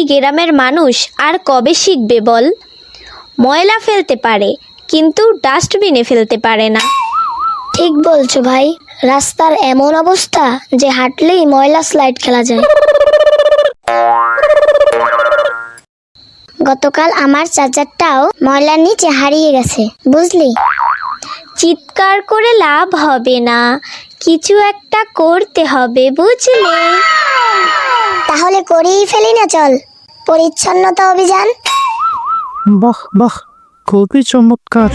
গ্রামের মানুষ আর কবে শিখবে বল? ময়লা ফেলতে পারে কিন্তু ডাস্টবিনে ফেলতে পারে না। ঠিক বলছো ভাই, রাস্তার এমন অবস্থা যে হাঁটলেই ময়লা স্লাইড খেলা যায়। গতকাল আমার চাচারটাও ময়লার নিচে হারিয়ে গেছে, বুঝলি? চিৎকার করে লাভ হবে না, কিছু একটা করতে হবে, বুঝলে? তাহলে করেই ফেলি না, চল পরিচ্ছন্নতা অভিযান। বাহ বাহ, খুবই চমৎকার।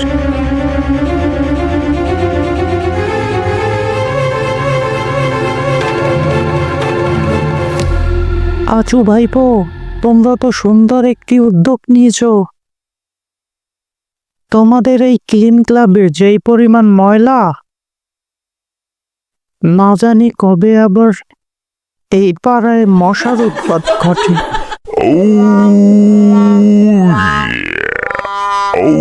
আচু ভাইপো, তোমরা তো সুন্দর একটি উদ্যোগ নিয়েছো। তোমাদের এই ক্লিন ক্লাবের যেই পরিমাণ ময়লা, না জানি কবে আবার এই পাড়ায় মশার উৎপাত ঘটে। Oh yeah. Oh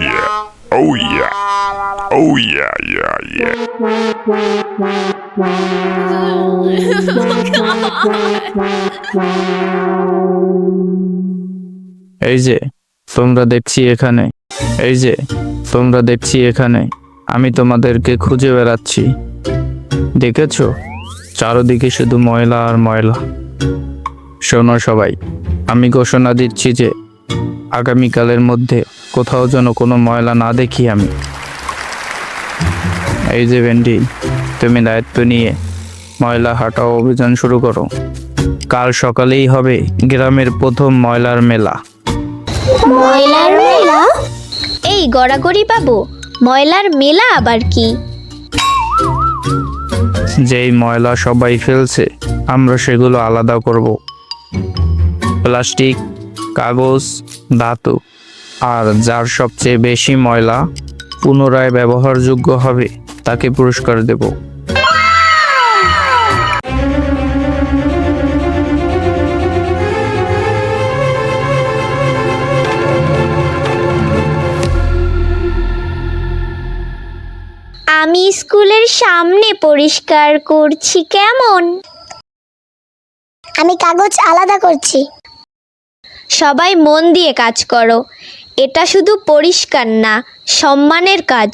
yeah. Oh yeah. Oh yeah, yeah, yeah. এই যে তোমরা দেখছি এখানে, আমি তোমাদেরকে খুঁজে বেড়াচ্ছি। দেখেছো, চারদিকে শুধু ময়লা আর ময়লা। শোনো সবাই, আমি ঘোষণা দিচ্ছি যে আগামীকালের মধ্যে কোথাও যেন কোনো ময়লা না দেখি আমি। এই যে ভেন্ডি, তুমি দায়িত্ব নিয়ে ময়লা হটাও অভিযান শুরু করো। কাল সকালেই হবে গ্রামের প্রথম ময়লার মেলা। ময়লার মেলা? এই গড়াগড়ি বাবু, ময়লার মেলা আবার কি? যেই ময়লা সবাই ফেলছে আমরা সেগুলো আলাদা করব। প্লাস্টিক, কাগজ, ধাতু, আর যার সবচেয়ে বেশি ময়লা পুনরায় ব্যবহারযোগ্য হবে তাকে পুরস্কার দেব। আমি স্কুলের সামনে পরিষ্কার করছি, কেমন? আমি কাগজ আলাদা করছি। সবাই মন দিয়ে কাজ করো, এটা শুধু পরিষ্কার না, সম্মানের কাজ।